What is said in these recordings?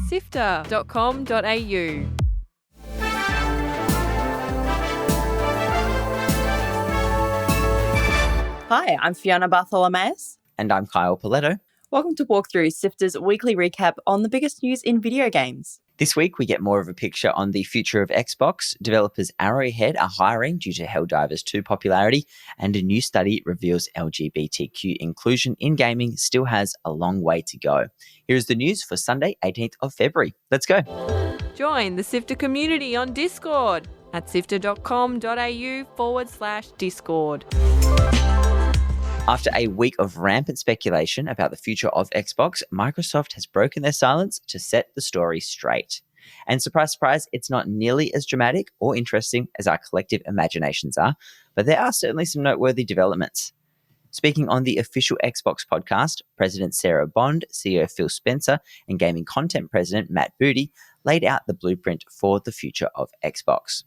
sifter.com.au. Hi, I'm Fiona Bartholomeus. And I'm Kyle Paletto. Welcome to Walkthrough, Sifter's weekly recap on the biggest news in video games. This week, we get more of a picture on the future of Xbox. Developers Arrowhead are hiring due to Helldivers 2 popularity, and a new study reveals LGBTQ inclusion in gaming still has a long way to go. Here's the news for Sunday, 18th of February. Let's go. Join the Sifter community on Discord at sifter.com.au/Discord. After a week of rampant speculation about the future of Xbox, Microsoft has broken their silence to set the story straight. And surprise, surprise, it's not nearly as dramatic or interesting as our collective imaginations are, but there are certainly some noteworthy developments. Speaking on the official Xbox podcast, President Sarah Bond, CEO Phil Spencer, and gaming content president Matt Booty laid out the blueprint for the future of Xbox.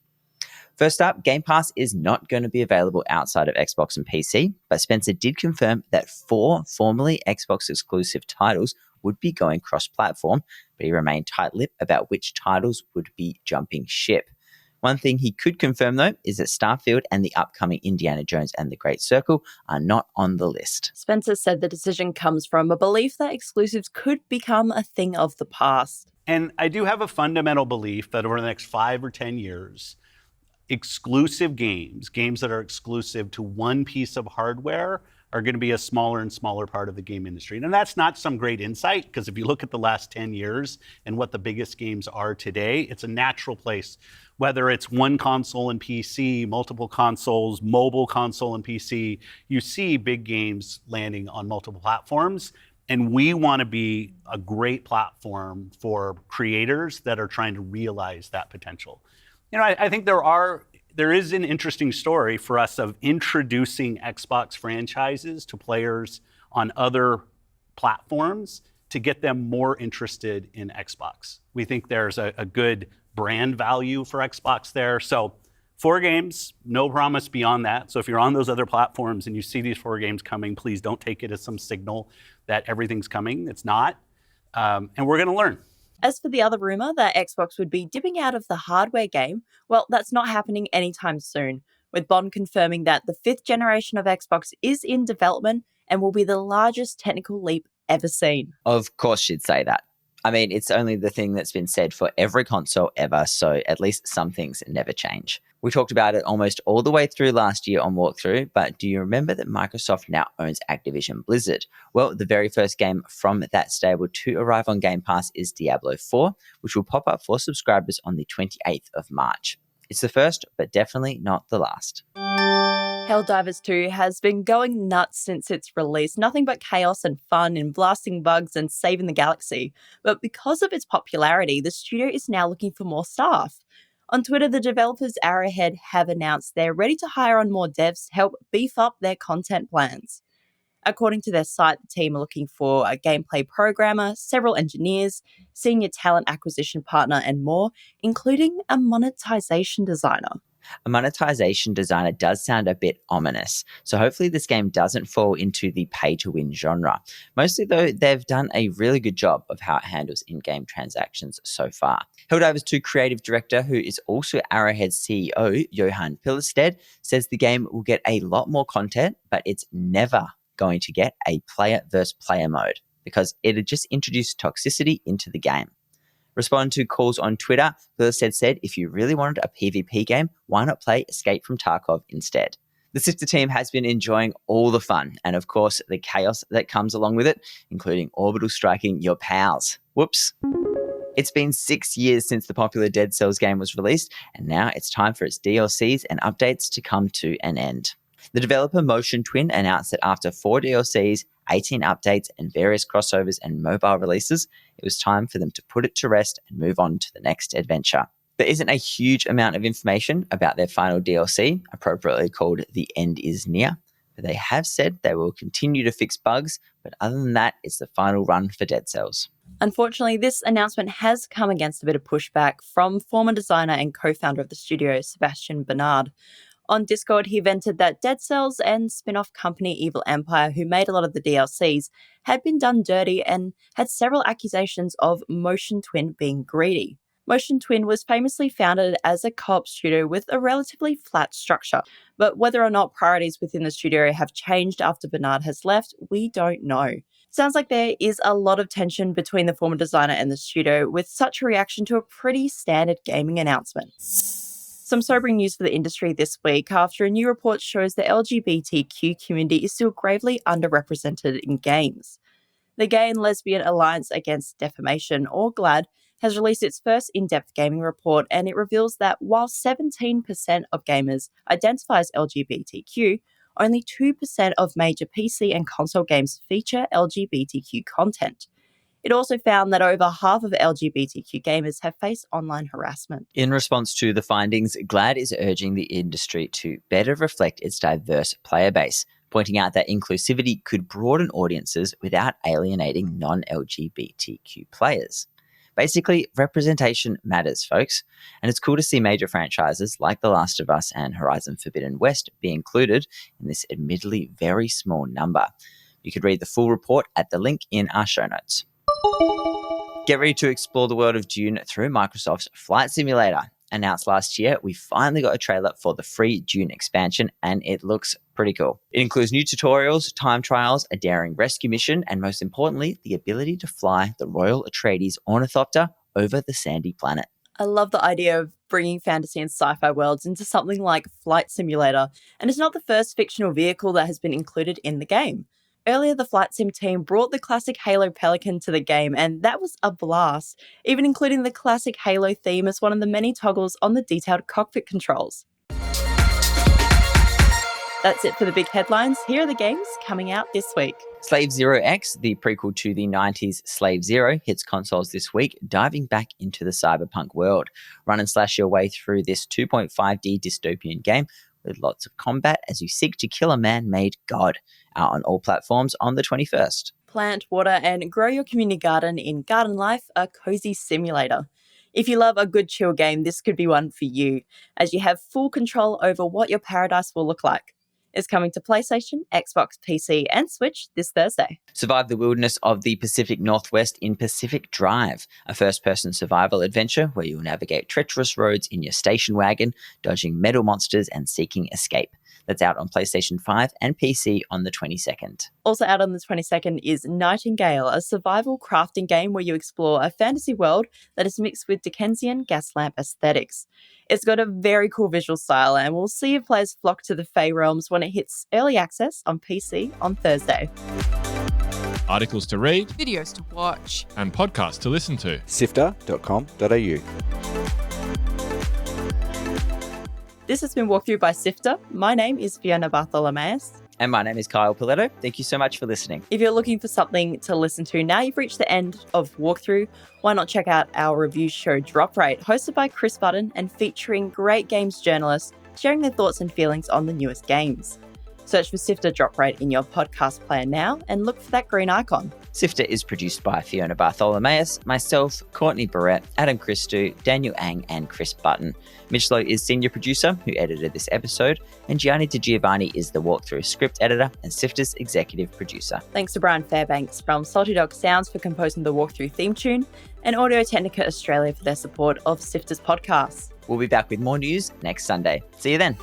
First up, Game Pass is not going to be available outside of Xbox and PC, but Spencer did confirm that 4 formerly Xbox exclusive titles would be going cross-platform, but he remained tight-lipped about which titles would be jumping ship. One thing he could confirm, though, is that Starfield and the upcoming Indiana Jones and the Great Circle are not on the list. Spencer said the decision comes from a belief that exclusives could become a thing of the past. And I do have a fundamental belief that over the next 5 or 10 years, exclusive games that are exclusive to one piece of hardware are going to be a smaller and smaller part of the game industry. And that's not some great insight, because if you look at the last 10 years and what the biggest games are today, it's a natural place. Whether it's one console and PC, multiple consoles, mobile console and PC, you see big games landing on multiple platforms. And we want to be a great platform for creators that are trying to realize that potential. You know, I think there is an interesting story for us of introducing Xbox franchises to players on other platforms to get them more interested in Xbox. We think there's a good brand value for Xbox there. So 4 games, no promise beyond that. So if you're on those other platforms and you see these 4 games coming, please don't take it as some signal that everything's coming. It's not. And we're going to learn. As for the other rumour that Xbox would be dipping out of the hardware game, well, that's not happening anytime soon, with Bond confirming that the 5th generation of Xbox is in development and will be the largest technical leap ever seen. Of course she'd say that. I mean, it's only the thing that's been said for every console ever, so at least some things never change. We talked about it almost all the way through last year on Walkthrough, but do you remember that Microsoft now owns Activision Blizzard? Well, the very first game from that stable to arrive on Game Pass is Diablo 4, which will pop up for subscribers on the 28th of March. It's the first, but definitely not the last. Helldivers 2 has been going nuts since its release, nothing but chaos and fun in blasting bugs and saving the galaxy. But because of its popularity, the studio is now looking for more staff. On Twitter, the developers Arrowhead have announced they're ready to hire on more devs to help beef up their content plans. According to their site, the team are looking for a gameplay programmer, several engineers, senior talent acquisition partner, and more, including a monetization designer. A monetization designer does sound a bit ominous, so hopefully this game doesn't fall into the pay-to-win genre. Mostly, though, they've done a really good job of how it handles in-game transactions so far. Helldivers 2 creative director, who is also Arrowhead's CEO, Johan Pilestead, says the game will get a lot more content, but it's never going to get a player versus player mode, because it'd just introduce toxicity into the game. Responding to calls on Twitter, Pilestead said, if you really wanted a PvP game, why not play Escape from Tarkov instead? The Sifter team has been enjoying all the fun and, of course, the chaos that comes along with it, including orbital striking your pals. Whoops. It's been 6 years since the popular Dead Cells game was released, and now it's time for its DLCs and updates to come to an end. The developer Motion Twin announced that after 4 DLCs, 18 updates, and various crossovers and mobile releases, it was time for them to put it to rest and move on to the next adventure. There isn't a huge amount of information about their final DLC, appropriately called The End Is Near, but they have said they will continue to fix bugs, but other than that, it's the final run for Dead Cells. Unfortunately, this announcement has come against a bit of pushback from former designer and co-founder of the studio, Sebastian Bernard. On Discord, he vented that Dead Cells and spin-off company Evil Empire, who made a lot of the DLCs, had been done dirty and had several accusations of Motion Twin being greedy. Motion Twin was famously founded as a co-op studio with a relatively flat structure, but whether or not priorities within the studio have changed after Bernard has left, we don't know. Sounds like there is a lot of tension between the former designer and the studio, with such a reaction to a pretty standard gaming announcement. Some sobering news for the industry this week after a new report shows the LGBTQ community is still gravely underrepresented in games. The Gay and Lesbian Alliance Against Defamation, or GLAAD, has released its first in-depth gaming report, and it reveals that while 17% of gamers identify as LGBTQ, only 2% of major PC and console games feature LGBTQ content. It also found that over half of LGBTQ gamers have faced online harassment. In response to the findings, GLAAD is urging the industry to better reflect its diverse player base, pointing out that inclusivity could broaden audiences without alienating non-LGBTQ players. Basically, representation matters, folks, and it's cool to see major franchises like The Last of Us and Horizon Forbidden West be included in this admittedly very small number. You could read the full report at the link in our show notes. Get ready to explore the world of Dune through Microsoft's Flight Simulator. Announced last year, we finally got a trailer for the free Dune expansion, and it looks pretty cool. It includes new tutorials, time trials, a daring rescue mission, and most importantly, the ability to fly the Royal Atreides Ornithopter over the sandy planet. I love the idea of bringing fantasy and sci-fi worlds into something like Flight Simulator, and it's not the first fictional vehicle that has been included in the game. Earlier, the Flight Sim team brought the classic Halo Pelican to the game, and that was a blast, even including the classic Halo theme as one of the many toggles on the detailed cockpit controls. That's it for the big headlines. Here are the games coming out this week. Slave Zero X, the prequel to the 90s Slave Zero, hits consoles this week, diving back into the cyberpunk world. Run and slash your way through this 2.5D dystopian game with lots of combat as you seek to kill a man-made god. Out on all platforms on the 21st. Plant, water, and grow your community garden in Garden Life, a cozy simulator. If you love a good chill game, this could be one for you, as you have full control over what your paradise will look like. It's coming to PlayStation, Xbox, PC, and Switch this Thursday. Survive the wilderness of the Pacific Northwest in Pacific Drive, a first-person survival adventure where you'll navigate treacherous roads in your station wagon, dodging metal monsters and seeking escape. That's out on PlayStation 5 and PC on the 22nd. Also out on the 22nd is Nightingale, a survival crafting game where you explore a fantasy world that is mixed with Dickensian gas lamp aesthetics. It's got a very cool visual style, and we'll see if players flock to the Fey Realms when it hits early access on PC on Thursday. Articles to read, Videos to watch. and podcasts to listen to. Sifter.com.au. This has been Walkthrough by Sifter. My name is Fiona Bartholomaeus. And my name is Kyle Piletto. Thank you so much for listening. If you're looking for something to listen to, now you've reached the end of Walkthrough, why not check out our review show Drop Rate, hosted by Chris Button and featuring great games journalists sharing their thoughts and feelings on the newest games. Search for Sifter Drop Rate in your podcast player now and look for that green icon. Sifter is produced by Fiona Bartholomaeus, myself, Courtney Barrett, Adam Christou, Daniel Ang, and Chris Button. Mitch Lowe is senior producer who edited this episode, and Gianni DiGiovanni is the walkthrough script editor and Sifter's executive producer. Thanks to Brian Fairbanks from Salty Dog Sounds for composing the Walkthrough theme tune, and Audio Technica Australia for their support of Sifter's podcasts. We'll be back with more news next Sunday. See you then.